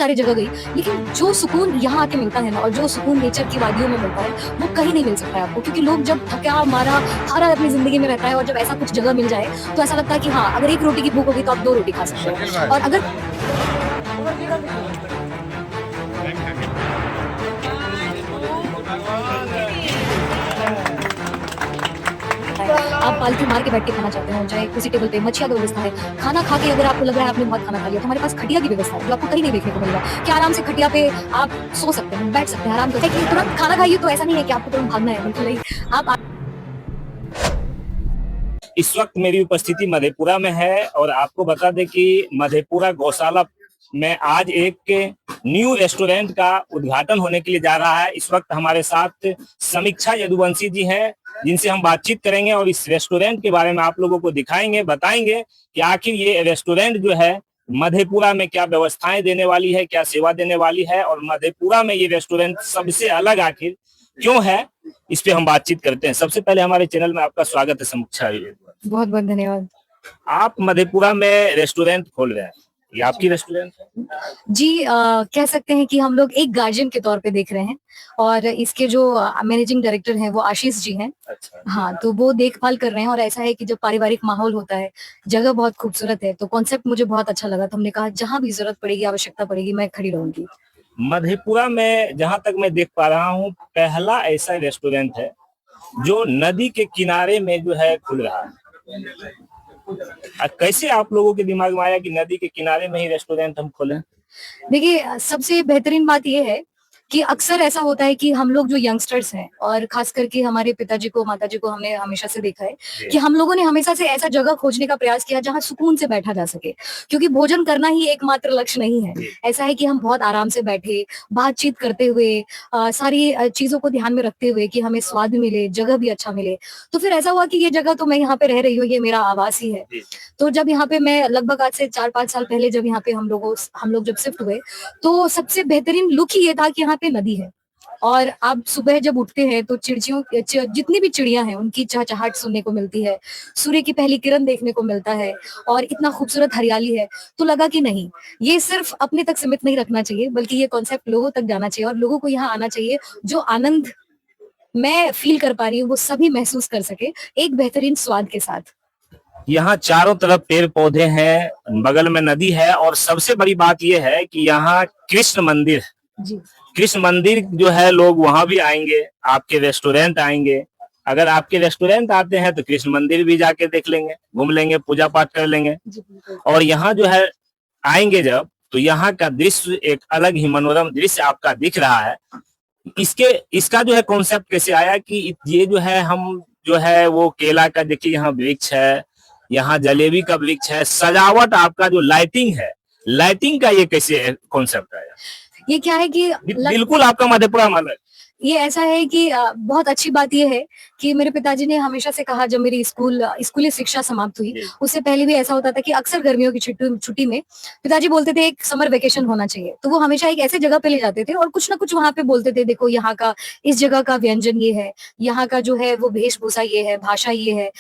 सारी जगह गई, लेकिन जो सुकून यहाँ आके मिलता है ना और जो सुकून नेचर की वादियों में मिलता है, वो कहीं नहीं मिल सकता है आपको। क्योंकि लोग जब थका-मारा, हारा अपनी ज़िंदगी में रहता है और जब ऐसा कुछ जगह मिल जाए, तो ऐसा लगता है कि हाँ, अगर 1 रोटी की भूख होगी तो आप 2 रोटी खा सकते हैं। और अगर आप पालतू मार के बैठ के खाना चाहते हो, चाहे किसी टेबल पे मच्छिया की व्यवस्था है, खाना खा के अगर आपको लग रहा है आपने बहुत खाना खा लिया, तो हमारे पास खटिया की व्यवस्था है, जो आपको कहीं नहीं देखने को मिलेगा, कि आराम से खटिया पे आप सो सकते हैं, बैठ सकते हैं, आराम कर सकते हैं। तुरंत खाना खाइए तो ऐसा नहीं है कि आपको तुरंत भागना है, बिल्कुल नहीं। आप इस वक्त मेरी उपस्थिति मधेपुरा में है और आपको बता दें कि मधेपुरा गौशाला में आज एक न्यू रेस्टोरेंट का उद्घाटन होने के लिए जा रहा है। इस वक्त हमारे साथ समीक्षा यदुवंशी जी हैं, जिनसे हम बातचीत करेंगे और इस रेस्टोरेंट के बारे में आप लोगों को दिखाएंगे, बताएंगे कि आखिर ये रेस्टोरेंट जो है मधेपुरा में क्या व्यवस्थाएं देने वाली है, क्या सेवा देने वाली है और मधेपुरा में ये रेस्टोरेंट सबसे अलग आखिर क्यों है, इस पे हम बातचीत करते हैं। सबसे पहले हमारे चैनल में आपका स्वागत है समीक्षा। बहुत बहुत धन्यवाद। आप मधेपुरा में रेस्टोरेंट खोल रहे हैं, ये आपकी रेस्टोरेंट है? जी कह सकते हैं कि हम लोग एक गार्जियन के तौर पे देख रहे हैं और इसके जो मैनेजिंग डायरेक्टर हैं वो आशीष जी हैं। अच्छा। हाँ, तो वो देखभाल कर रहे हैं और ऐसा है कि जब पारिवारिक माहौल होता है, जगह बहुत खूबसूरत है, तो कॉन्सेप्ट मुझे बहुत अच्छा लगा, तो हमने कहा जहाँ भी जरूरत पड़ेगी, आवश्यकता पड़ेगी, मैं खड़ी रहूंगी। मधेपुरा में जहां तक मैं देख पा रहा हूँ, पहला ऐसा रेस्टोरेंट है जो नदी के किनारे में जो है खुल रहा है। कैसे आप लोगों के दिमाग में आया कि नदी के किनारे में ही रेस्टोरेंट हम खोलें? देखिए, सबसे बेहतरीन बात ये है कि अक्सर ऐसा होता है कि हम लोग जो यंगस्टर्स हैं और खास करके हमारे पिताजी को, माताजी को हमने हमेशा से देखा है कि हम लोगों ने हमेशा से ऐसा जगह खोजने का प्रयास किया जहाँ सुकून से बैठा जा सके। क्योंकि भोजन करना ही एकमात्र लक्ष्य नहीं है। ऐसा है कि हम बहुत आराम से बैठे, बातचीत करते हुए सारी चीज़ों को ध्यान में रखते हुए कि हमें स्वाद भी मिले, जगह भी अच्छा मिले। तो फिर ऐसा हुआ कि ये जगह तो मैं यहाँ पे रह रही हूँ, ये मेरा आवास ही है। तो जब यहाँ पे मैं लगभग आज से 4-5 साल पहले जब यहाँ पे हम लोग जब शिफ्ट हुए, तो सबसे बेहतरीन लुक ही ये था कि यहाँ पे नदी है और आप सुबह जब उठते हैं तो जितनी भी चिड़िया हैं उनकी चहचहाट सुनने को मिलती है, सूर्य की पहली किरण देखने को मिलता है और इतना खूबसूरत हरियाली है। तो लगा कि नहीं, ये सिर्फ अपने तक सीमित नहीं रखना चाहिए, बल्कि ये कॉन्सेप्ट लोगों तक जाना चाहिए और लोगों को यहाँ आना चाहिए। जो आनंद मैं फील कर पा रही हूँ वो सभी महसूस कर सके एक बेहतरीन स्वाद के साथ। यहाँ चारों तरफ पेड़ पौधे हैं, बगल में नदी है और सबसे बड़ी बात यह है कि यहाँ कृष्ण मंदिर, जी। कृष्ण मंदिर जो है, लोग वहां भी आएंगे, आपके रेस्टोरेंट आएंगे। अगर आपके रेस्टोरेंट आते हैं तो कृष्ण मंदिर भी जाके देख लेंगे, घूम लेंगे, पूजा पाठ कर लेंगे। और यहाँ जो है आएंगे जब, तो यहाँ का दृश्य एक अलग ही मनोरम दृश्य आपका दिख रहा है। इसका जो है कॉन्सेप्ट कैसे आया कि ये जो है हम जो है वो केला का, देखिए यहाँ वृक्ष है, यहाँ जलेबी का वृक्ष है, सजावट आपका जो लाइटिंग है, लाइटिंग का ये कैसे कॉन्सेप्ट आया? ये क्या है कि बिल्कुल आपका मधेपुरा अलग। ये ऐसा है कि बहुत अच्छी बात ये है कि मेरे पिताजी ने हमेशा से कहा, जब मेरी स्कूली शिक्षा समाप्त हुई, उससे पहले भी ऐसा होता था कि अक्सर गर्मियों की छुट्टी में पिताजी बोलते थे एक समर वेकेशन होना चाहिए, तो वो हमेशा एक ऐसे जगह पे ले जाते थे और कुछ ना कुछ वहां पे बोलते थे, देखो यहाँ का, इस जगह का व्यंजन ये है, यहाँ का जो है वो वेशभूषा ये है, भाषा ये है।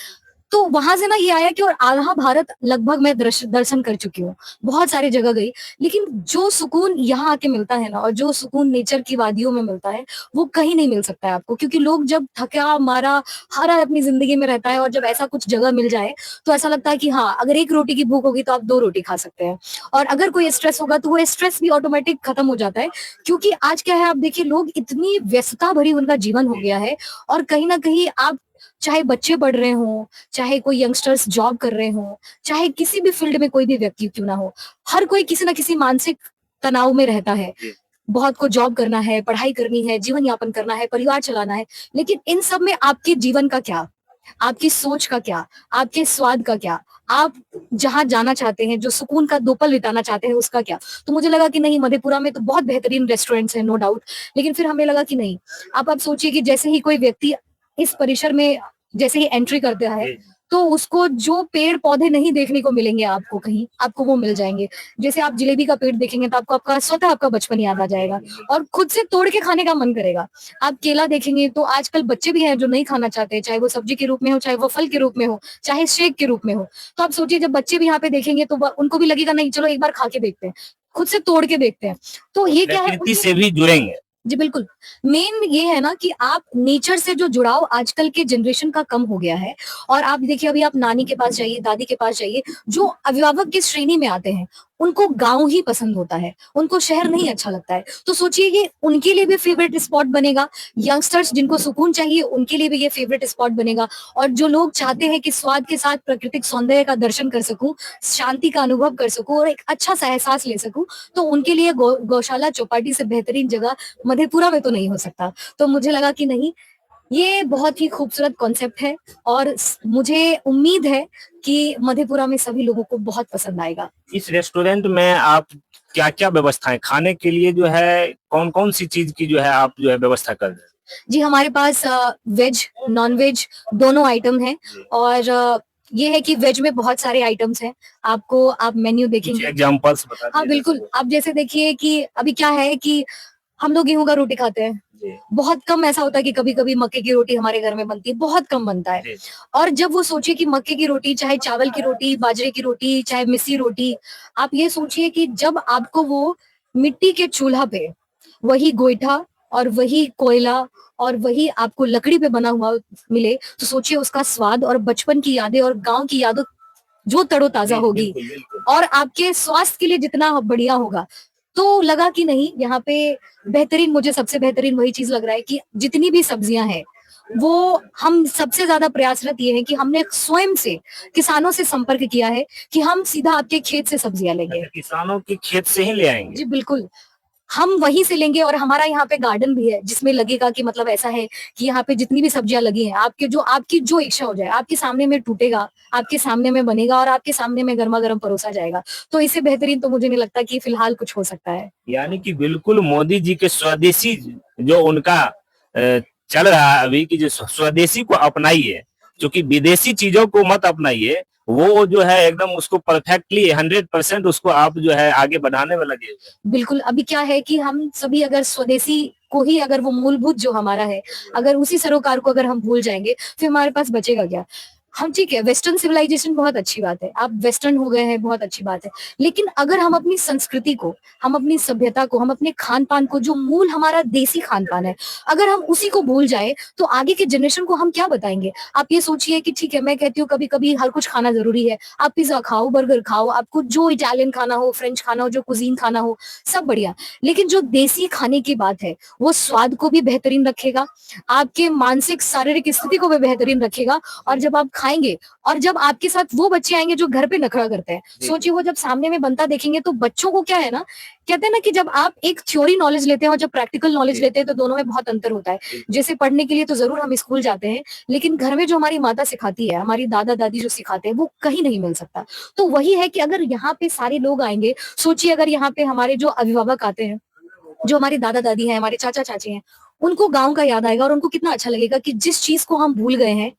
तो वहां से ना ये आया कि और आधा भारत लगभग मैं दर्शन कर चुकी हूँ, बहुत सारी जगह गई, लेकिन जो सुकून यहाँ आके मिलता है ना और जो सुकून नेचर की वादियों में मिलता है, वो कहीं नहीं मिल सकता है आपको। क्योंकि लोग जब थका मारा हारा अपनी जिंदगी में रहता है और जब ऐसा कुछ जगह मिल जाए, तो ऐसा लगता है कि हाँ, अगर 1 रोटी की भूख होगी तो आप 2 रोटी खा सकते हैं। और अगर कोई स्ट्रेस होगा तो वो स्ट्रेस भी ऑटोमेटिक खत्म हो जाता है। क्योंकि आज क्या है, आप देखिए, लोग इतनी व्यस्तता भरी उनका जीवन हो गया है और कहीं ना कहीं आप, चाहे बच्चे पढ़ रहे हों, चाहे कोई यंगस्टर्स जॉब कर रहे हों, चाहे किसी भी फील्ड में कोई भी व्यक्ति क्यों ना हो, हर कोई किसी ना किसी मानसिक तनाव में रहता है। बहुत को जॉब करना है, पढ़ाई करनी है, जीवन यापन करना है, परिवार चलाना है, लेकिन इन सब में आपके जीवन का क्या, आपकी सोच का क्या, आपके स्वाद का क्या, आप जहाँ जाना चाहते हैं, जो सुकून का 2 पल बिताना चाहते हैं, उसका क्या? तो मुझे लगा कि नहीं, मधेपुरा में तो बहुत बेहतरीन रेस्टोरेंट्स हैं, नो डाउट, लेकिन फिर हमें लगा कि नहीं, आप सोचिए कि जैसे ही कोई व्यक्ति इस परिसर में जैसे ही एंट्री करता है, तो उसको जो पेड़ पौधे नहीं देखने को मिलेंगे आपको कहीं, आपको वो मिल जाएंगे। जैसे आप जलेबी का पेड़ देखेंगे तो आपको आपका बचपन याद आ जाएगा और खुद से तोड़ के खाने का मन करेगा। आप केला देखेंगे तो आजकल बच्चे भी हैं जो नहीं खाना चाहते, चाहे वो सब्जी के रूप में हो, चाहे वो फल के रूप में हो, चाहे शेक के रूप में हो। तो आप सोचिए, जब बच्चे भी यहाँ पे देखेंगे तो उनको भी लगेगा नहीं, चलो एक बार खा के देखते हैं। खुद से तोड़ के देखते हैं। तो ये क्या है, प्रकृति से भी जुड़ेंगे। जी बिल्कुल। मेन ये है ना कि आप नेचर से जो जुड़ाव आजकल के जनरेशन का कम हो गया है। और आप देखिए, अभी आप नानी के पास जाइए, दादी के पास जाइए, जो अभिभावक की श्रेणी में आते हैं, उनको गाँव ही पसंद होता है, उनको शहर नहीं अच्छा लगता है। तो सोचिए ये उनके लिए भी फेवरेट स्पॉट बनेगा, यंगस्टर्स जिनको सुकून चाहिए उनके लिए भी ये फेवरेट स्पॉट बनेगा। और जो लोग चाहते हैं कि स्वाद के साथ प्राकृतिक सौंदर्य का दर्शन कर सकूँ, शांति का अनुभव कर सकूँ और एक अच्छा-सा एहसास ले सकूँ, तो उनके लिए गौशाला चौपाटी से बेहतरीन जगह मधेपुरा में तो नहीं हो सकता। तो मुझे लगा कि नहीं, ये बहुत ही खूबसूरत कॉन्सेप्ट है और मुझे उम्मीद है कि मधेपुरा में सभी लोगों को बहुत पसंद आएगा। इस रेस्टोरेंट में आप क्या-क्या व्यवस्थाएं खाने के लिए जो है कौन-कौन सी चीज की जो है आप जो है व्यवस्था कर रहे हैं? जी, हमारे पास वेज, नॉन-वेज दोनों आइटम हैं। और ये है कि वेज में बहुत सारे आइटम्स हैं। आप मेन्यू कुछ देखेंगे। एग्जांपल्स बता हाँ, दीजिए बिल्कुल। दर्शकों आप जैसे देखिए कि अभी क्या है कि हम लोग गेहूँ का रोटी खाते हैं। जी, बहुत कम ऐसा होता है कि कभी-कभी मक्के की रोटी हमारे घर में बनती है, बहुत कम बनता है। जी, और जब वो सोचिए कि मक्के की रोटी, चाहे चावल की रोटी, बाजरे की रोटी, चाहे मिस्सी रोटी, आप ये सोचिए कि जब आपको वो मिट्टी के चूल्हा पे वही गोईठा और वही कोयला और वही आपको लकड़ी पे बना हुआ मिले, तो सोचिए उसका स्वाद और बचपन की यादें और गाँव की यादें जो तरोताज़ा जी, होगी बिल्कुल, बिल्कुल। और आपके स्वास्थ्य के लिए जितना बढ़िया होगा। तो लगा कि नहीं, यहाँ पे बेहतरीन, मुझे सबसे बेहतरीन वही चीज़ लग रहा है कि जितनी भी सब्जियाँ हैं, वो हम सबसे ज़्यादा प्रयासरत ये है कि हमने स्वयं से किसानों से संपर्क किया है कि हम सीधा आपके खेत से सब्जियाँ लेंगे। अच्छा, किसानों के खेत से ही ले आएंगे। जी, बिल्कुल। हम वहीं से लेंगे और हमारा यहाँ पे गार्डन भी है, जिसमें लगेगा कि मतलब ऐसा है कि यहाँ पे जितनी भी सब्जियाँ लगी हैं, आपकी जो इच्छा हो जाए, आपके सामने में टूटेगा, आपके सामने में बनेगा और आपके सामने में गरमा-गरम परोसा जाएगा। तो इससे बेहतरीन तो मुझे नहीं लगता कि फिलहाल कुछ हो सकता है। यानी कि बिल्कुल मोदी जी के स्वदेशी जो उनका चल रहा है अभी की जो स्वदेशी को अपनाइए, क्योंकि विदेशी चीजों को मत अपनाइए। वो जो है एकदम उसको परफेक्टली 100% उसको आप जो है आगे बढ़ाने में लगे हुए हैं। बिल्कुल, अभी क्या है कि हम सभी अगर स्वदेशी को ही, अगर वो मूलभूत जो हमारा है, अगर उसी सरोकार को अगर हम भूल जाएँगे, फिर हमारे पास बचेगा क्या? हम ठीक है, वेस्टर्न सिविलाइजेशन बहुत अच्छी बात है, आप वेस्टर्न हो गए हैं, बहुत अच्छी बात है। लेकिन अगर हम अपनी संस्कृति को, हम अपनी सभ्यता को, हम अपने खान-पान को, जो मूल हमारा देसी खान-पान है, अगर हम उसी को भूल जाएँ, तो आगे की जनरेशन को हम क्या बताएँगे? आप ये सोचिए कि ठीक है, मैं कहती हूँ कभी-कभी हर कुछ खाना ज़रूरी है। आप पिज़्ज़ा खाओ, बर्गर खाओ, आपको जो इटालियन खाना हो, फ्रेंच खाना हो, जो कुज़ीन खाना हो, सब बढ़िया। लेकिन जो देसी खाने की बात है, वो स्वाद को भी बेहतरीन रखेगा, आपके मानसिक शारीरिक स्थिति को भी बेहतरीन रखेगा। और जब आप खाएँगे और जब आपके साथ वो बच्चे आएँगे जो घर पे नखरा करते हैं, जी, सोचिए वो जब सामने में बनता देखेंगे, तो बच्चों को क्या है ना, कहते हैं ना कि जब आप एक थ्योरी नॉलेज लेते हैं और जब प्रैक्टिकल नॉलेज जी, लेते हैं, तो दोनों में बहुत अंतर होता है। बिल्कुल। जैसे पढ़ने के लिए तो ज़रूर हम स्कूल जाते हैं, लेकिन घर में जो हमारी माता सिखाती है, हमारी दादा-दादी जो सिखाते हैं, वो कहीं नहीं मिल सकता। तो वही है कि अगर यहाँ पे सारे लोग आएँगे, सोचिए अगर यहाँ पे हमारे जो अभिभावक आते हैं, जो हमारे दादा-दादी हैं, हमारे चाचा-चाची हैं, उनको गाँव का याद आएगा और उनको कितना अच्छा लगेगा कि जिस चीज़ को हम भूल गए हैं,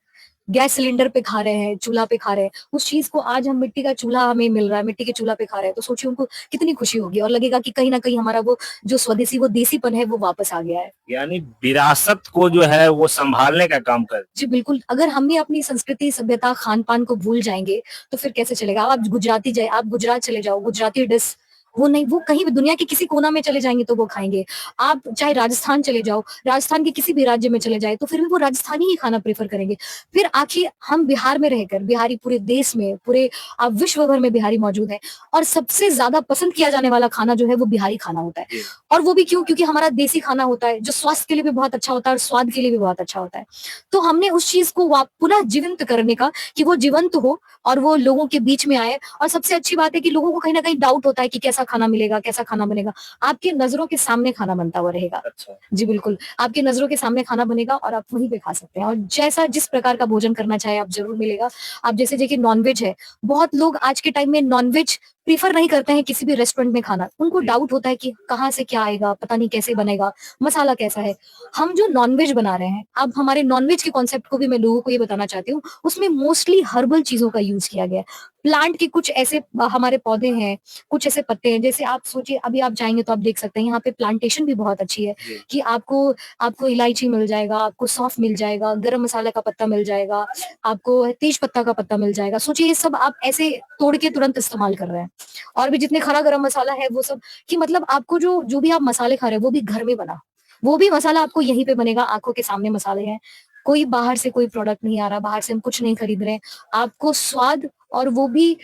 गैस सिलेंडर पे खा रहे हैं, चूल्हा पे खा रहे हैं, उस चीज़ को आज हम मिट्टी का चूल्हा हमें मिल रहा है, मिट्टी के चूल्हा पे खा रहे हैं, तो सोचिए उनको कितनी खुशी होगी और लगेगा कि कहीं न कहीं हमारा वो जो स्वदेशी, वो देसीपन है, वो वापस आ गया है। यानी विरासत को जो है वो संभालने का काम कर। जी, बिल्कुल, अगर हम भी अपनी संस्कृति, सभ्यता, खान-पान को भूल जाएँगे, तो फिर कैसे चलेगा? आप गुजरात चले जाओ, गुजराती डिश वो नहीं, वो कहीं भी दुनिया के किसी कोना में चले जाएँगे तो वो खाएँगे। आप चाहे राजस्थान चले जाओ, राजस्थान के किसी भी राज्य में चले जाएँ, तो फिर भी वो राजस्थानी ही खाना प्रेफ़र करेंगे। फिर आखिर हम बिहार में रहकर, बिहारी पूरे देश में, पूरे विश्व भर में बिहारी मौजूद हैं और सबसे ज़्यादा पसंद किया जाने वाला खाना जो है, वो बिहारी खाना होता है। जी, और वो भी क्यों? क्योंकि हमारा देसी खाना होता है, जो स्वास्थ्य के लिए भी बहुत अच्छा होता है और स्वाद के लिए भी बहुत अच्छा होता है। तो हमने उस चीज़ को पुनः जीवंत करने का, कि वो जीवंत हो और वो लोगों के बीच में आए। और सबसे अच्छी बात है कि लोगों को कहीं न कहीं डाउट होता है कि कैसा खाना मिलेगा, कैसा खाना बनेगा? आपकी नज़रों के सामने खाना बनता हुआ रहेगा। अच्छा। जी, बिल्कुल। आपकी नज़रों के सामने खाना बनेगा और आप वहीं पे खा सकते हैं और जैसा जिस प्रकार का भोजन करना चाहें आप ज़रूर मिलेगा। आप जैसे देखिए नॉन-वेज है, बहुत लोग आज के टाइम में नॉन-वेज प्रेफ़र नहीं करते हैं किसी भी रेस्टोरेंट में खाना। उनको जी, डाउट होता है कि कहाँ से क्या आएगा, पता नहीं कैसे बनेगा, मसाला कैसा है? हम जो नॉन-वेज बना रहे हैं, अब हमारे नॉन-वेज के कॉन्सेप्ट को भी मैं लोगों को ये बताना चाहती हूँ, उसमें मोस्टली हर्बल चीज़ों का यूज़ किया गया है। प्लांट के कुछ ऐसे हमारे पौधे हैं, कुछ ऐसे पत्ते हैं, जैसे आप सोचिए अभी आप जाएँगे तो आप देख सकते हैं यहाँ पे प्लांटेशन भी बहुत अच्छी है, जी। कि आपको आपको इलायची मिल जाएगा, आपको सौंफ मिल जाएगा, गरम मसाला का पत्ता मिल जाएगा, आपको तेज पत्ता का पत्ता मिल जाएगा। सोचिए ये सब आप ऐसे तोड़ के तुरंत इस्तेमाल कर रहे हैं। और भी जितने खड़ा गरम मसाला है वो सब, कि मतलब आपको जो जो भी आप मसाले खा रहे हैं वो भी घर में बना, वो भी मसाला आपको यहीं पे बनेगा, आंखों के सामने मसाले हैं, कोई बाहर से कोई प्रोडक्ट नहीं आ रहा, बाहर से हम कुछ नहीं खरीद रहे हैं। आपको स्वाद, और वो भी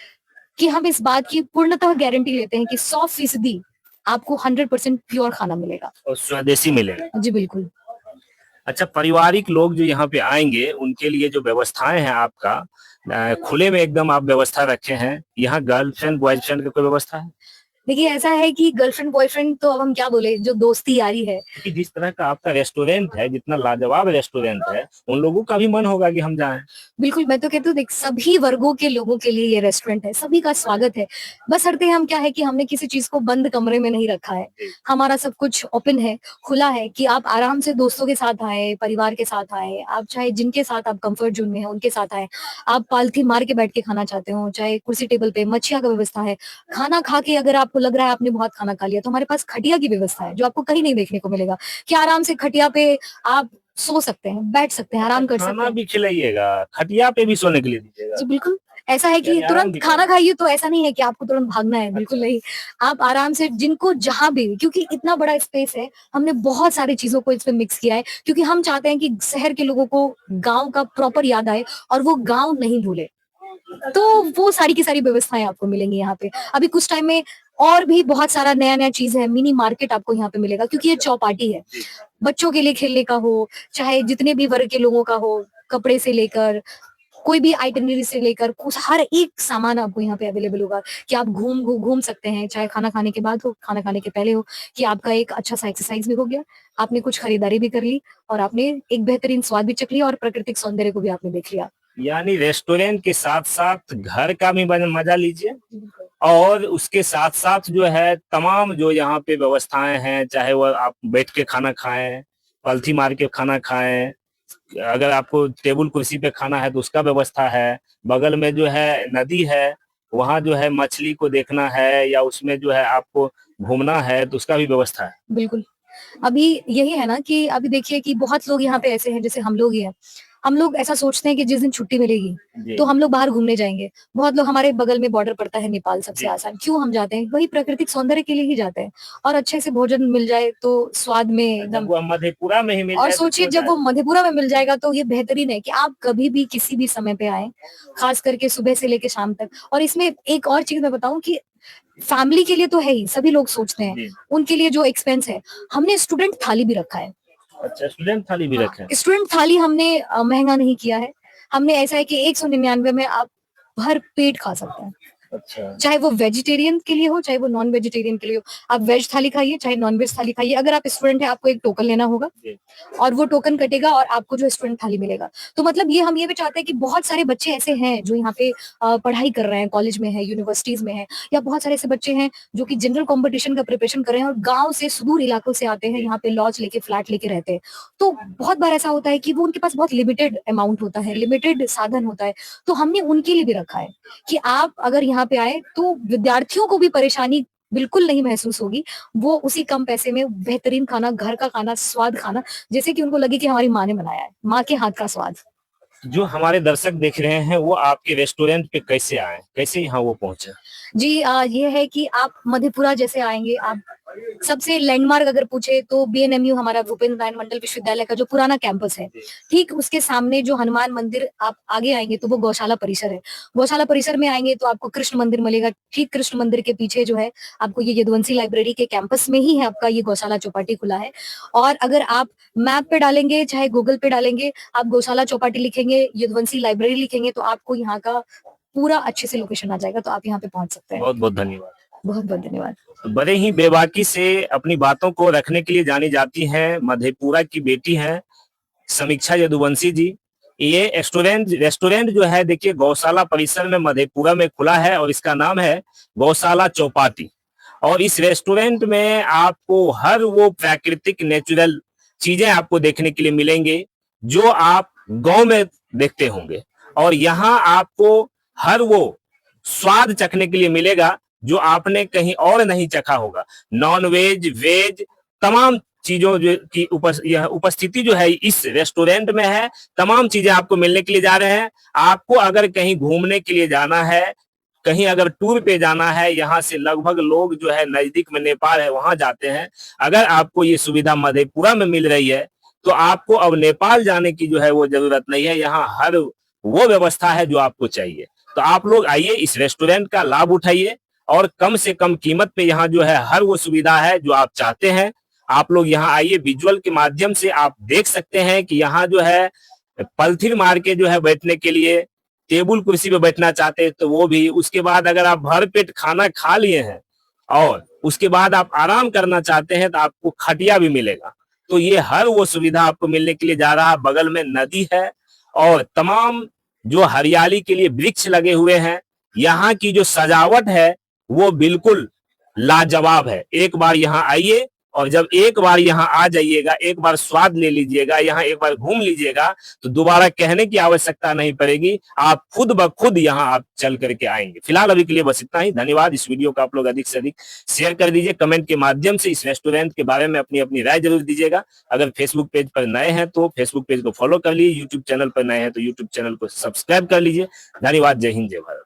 कि हम इस बात की पूर्णतः गारंटी लेते हैं कि 100% आपको 100% प्योर खाना मिलेगा। और स्वदेशी मिलेगा। जी बिल्कुल। अच्छा, पारिवारिक लोग जो यहाँ पे आएंगे उनके लिए जो व्यवस्थाएं हैं आपका, खुले में एकदम आप व्यवस्था रखे हैं, यहाँ गर्लफ्रेंड बॉयफ्रेंड की कोई व्यवस्था है? देखिए ऐसा है कि गर्लफ्रेंड बॉयफ्रेंड तो अब हम क्या बोले, जो दोस्ती यारी है। क्योंकि जिस तरह का आपका रेस्टोरेंट है, जितना लाजवाब रेस्टोरेंट है, उन लोगों का भी मन होगा कि हम जाएं। बिल्कुल, मैं तो कहती हूँ देख, सभी वर्गों के लोगों के लिए ये रेस्टोरेंट है, सभी का स्वागत है। बशर्ते हम क्या है कि हमने किसी चीज को बंद कमरे में नहीं रखा है। हमारा सब कुछ ओपन है, खुला है, कि आप आराम से दोस्तों के साथ आए, परिवार के साथ आए, आप चाहे जिनके साथ आप कंफर्ट जोन में है उनके साथ आए। आप पालथी मार के बैठ के खाना चाहते हो, चाहे कुर्सी टेबल पे मच्छिया का व्यवस्था है। खाना खा के अगर आपको लग रहा है आपने बहुत खाना खा लिया, तो हमारे पास खटिया की व्यवस्था है, जो आपको कहीं नहीं देखने को मिलेगा, कि आराम से खटिया पे आप सो सकते हैं, बैठ सकते हैं, अच्छा, आराम कर सकते खाना हैं। भी खिलाइएगा, खटिया पे भी सोने के लिए दीजिएगा? जी, बिल्कुल। ऐसा है कि यानी आराम तुरंत भी खाना करेंगे। खाइए तो ऐसा नहीं है कि आपको तुरंत भागना है, बिल्कुल अच्छा। नहीं। आप आराम से जिनको जहाँ भी, क्योंकि इतना बड़ा स्पेस है, हमने बहुत सारी चीज़ों को इसमें मिक्स किया है, क्योंकि हम चाहते हैं कि शहर के लोगों को गाँव का प्रॉपर याद आए और वो गाँव नहीं भूले। तो वो सारी की सारी व्यवस्थाएँ आपको मिलेंगी यहाँ पे। अभी कुछ टाइम में और भी बहुत सारा नया-नया चीज़ है, मिनी मार्केट आपको यहाँ पे मिलेगा, क्योंकि ये चौपाटी है। जी। बच्चों के लिए खेलने का हो, चाहे जितने भी वर्ग के लोगों का हो, कपड़े से लेकर कोई भी आइटिनरी से लेकर कुछ हर एक सामान आपको यहाँ पे अवेलेबल होगा, कि आप घूम सकते हैं, चाहे खाना खाने के बाद हो, खाना खाने के पहले हो, कि आपका एक अच्छा-सा एक्सरसाइज भी हो गया, आपने कुछ खरीदारी भी कर ली और आपने एक बेहतरीन स्वाद भी चख लिया और प्राकृतिक सौंदर्य को भी आपने देख लिया। यानी रेस्टोरेंट के साथ साथ घर का भी मजा लीजिए, और उसके साथ साथ जो है तमाम जो यहाँ पे व्यवस्थाएं हैं, चाहे वो आप बैठ के खाना खाएं, पलथी मार के खाना खाएं, अगर आपको टेबल कुर्सी पे खाना है तो उसका व्यवस्था है, बगल में जो है नदी है, वहाँ जो है मछली को देखना है या उसमें जो है आपको घूमना है तो उसका भी व्यवस्था है। बिल्कुल। अभी यही है ना कि अभी देखिए कि बहुत लोग यहाँ पे ऐसे हैं, जैसे हम लोग ही हैं। हम लोग ऐसा सोचते हैं कि जिस दिन छुट्टी मिलेगी, जी। तो हम लोग बाहर घूमने जाएँगे। बहुत लोग, हमारे बगल में बॉर्डर पड़ता है नेपाल सबसे जी। आसान। क्यों हम जाते हैं? वही प्राकृतिक सौंदर्य के लिए ही जाते हैं, और अच्छे से भोजन मिल जाए तो स्वाद में जब एकदम। वो मधेपुरा में ही मिल और जाए तो सोचिए क्यों जब जाए। वो मधेपुरा में मिल जाएगा तो ये बेहतरीन है कि आप कभी भी किसी भी समय पे आएँ, खास करके सुबह से लेके शाम तक। और इसमें एक और चीज़ मैं बताऊँ कि फैमिली के लिए तो है ही, सभी लोग सोचते हैं, जी। उनके लिए जो एक्सपेंस है, हमने स्टूडेंट थाली भी रखा है। अच्छा, स्टूडेंट थाली भी हाँ, रखे हैं। स्टूडेंट थाली हमने महँगा नहीं किया है। हमने ऐसा है कि 199 में आप भर पेट खा सकते हैं। अच्छा। चाहे वो वेजिटेरियन के लिए हो, चाहे वो नॉन वेजिटेरियन के लिए हो। आप वेज थाली खाइए, चाहे नॉन वेज थाली खाइए। अगर आप स्टूडेंट हैं, आपको एक टोकन लेना होगा जी। और वो टोकन कटेगा और आपको जो स्टूडेंट थाली मिलेगा। तो मतलब ये हम ये भी चाहते हैं कि बहुत सारे बच्चे ऐसे हैं जो यहाँ पे पढ़ाई कर रहे हैं, कॉलेज में हैं, यूनिवर्सिटीज़ में हैं, या बहुत सारे ऐसे बच्चे हैं जो कि जनरल कॉम्पिटिशन का प्रिपरेशन कर रहे हैं और गाँव से सुदूर इलाकों से आते हैं, जी। यहाँ पे लॉज लेके, फ्लैट लेके रहते हैं। तो बहुत बार ऐसा होता है कि वो उनके पास बहुत लिमिटेड अमाउंट होता है, लिमिटेड साधन होता है। तो हमने उनके लिए भी रखा है कि आप अगर यहाँ पे आए तो विद्यार्थियों को भी परेशानी बिल्कुल नहीं महसूस होगी। वो उसी कम पैसे में बेहतरीन खाना, घर का खाना, स्वाद खाना, जैसे कि उनको लगे कि हमारी माँ ने बनाया है, माँ के हाथ का स्वाद। जो हमारे दर्शक देख रहे हैं वो आपके रेस्टोरेंट पे कैसे आए, कैसे यहाँ वो पहुंचे? जी ये है कि आप मधेपुरा जैसे आएँगे, आप सबसे लैंडमार्क अगर पूछे तो बीएनएमयू, हमारा भूपेंद्र नारायण मंडल विश्वविद्यालय का जो पुराना कैंपस है, ठीक उसके सामने जो हनुमान मंदिर, आप आगे आएँगे तो वो गौशाला परिसर है। गौशाला परिसर में आएँगे तो आपको कृष्ण मंदिर मिलेगा, ठीक कृष्ण मंदिर के पीछे जो है आपको ये यदुवंशी लाइब्रेरी के कैंपस में ही है आपका ये गौशाला चौपाटी खुला है। और अगर आप मैप पे डालेंगे, चाहे गूगल पे डालेंगे, आप गौशाला चौपाटी लिखेंगे, यदुवंशी लाइब्रेरी लिखेंगे तो आपको यहाँ का पूरा अच्छे से लोकेशन आ जाएगा, तो आप यहाँ पे पहुँच सकते हैं। बहुत बहुत धन्यवाद। बहुत-बहुत धन्यवाद। बड़े ही बेबाकी से अपनी बातों को रखने के लिए जानी जाती हैं, मधेपुरा की बेटी हैं समीक्षा यदुवंशी जी। ये रेस्टोरेंट जो है देखिए गौशाला परिसर में मधेपुरा में खुला है और इसका नाम है गौशाला चौपाटी। और इस रेस्टोरेंट में आपको हर वो प्राकृतिक नेचुरल चीजें आपको देखने के लिए मिलेंगे जो आप गांव में देखते होंगे, और यहाँ आपको हर वो स्वाद चखने के लिए मिलेगा जो आपने कहीं और नहीं चखा होगा। नॉन वेज, वेज, तमाम चीजों जो की यह उपस्थिति जो है इस रेस्टोरेंट में है। तमाम चीजें आपको मिलने के लिए जा रहे हैं। आपको अगर कहीं घूमने के लिए जाना है, कहीं अगर टूर पे जाना है, यहाँ से लगभग लोग जो है नजदीक में नेपाल है वहां जाते हैं। अगर आपको ये सुविधा मधेपुरा में मिल रही है तो आपको अब नेपाल जाने की जो है वो जरूरत नहीं है। यहाँ हर वो व्यवस्था है जो आपको चाहिए। तो आप लोग आइए, इस रेस्टोरेंट का लाभ उठाइए और कम से कम कीमत पे यहाँ जो है हर वो सुविधा है जो आप चाहते हैं। आप लोग यहाँ आइए, विजुअल के माध्यम से आप देख सकते हैं कि यहाँ जो है पलथिन मार के जो है बैठने के लिए, टेबुल कुर्सी पे बैठना चाहते हैं तो वो भी, उसके बाद अगर आप भर पेट खाना खा लिए हैं और उसके बाद आप आराम करना चाहते हैं तो आपको खटिया भी मिलेगा। तो ये हर वो सुविधा आपको मिलने के लिए जा रहा है। बगल में नदी है और तमाम जो हरियाली के लिए वृक्ष लगे हुए हैं। यहाँ की जो सजावट है वो बिल्कुल लाजवाब है। एक बार यहाँ आइए और जब एक बार यहाँ आ जाइएगा, एक बार स्वाद ले लीजिएगा, यहाँ एक बार घूम लीजिएगा तो दोबारा कहने की आवश्यकता नहीं पड़ेगी। आप खुद ब खुद यहाँ आप चल करके आएंगे। फिलहाल अभी के लिए बस इतना ही। धन्यवाद। इस वीडियो को आप लोग अधिक से अधिक शेयर कर दीजिए। कमेंट के माध्यम से इस रेस्टोरेंट के बारे में अपनी अपनी राय जरूर दीजिएगा। अगर फेसबुक पेज पर नए हैं तो फेसबुक पेज को फॉलो कर लीजिए। यूट्यूब चैनल पर नए हैं तो यूट्यूब चैनल को सब्सक्राइब कर लीजिए। धन्यवाद। जय हिंद, जय भारत।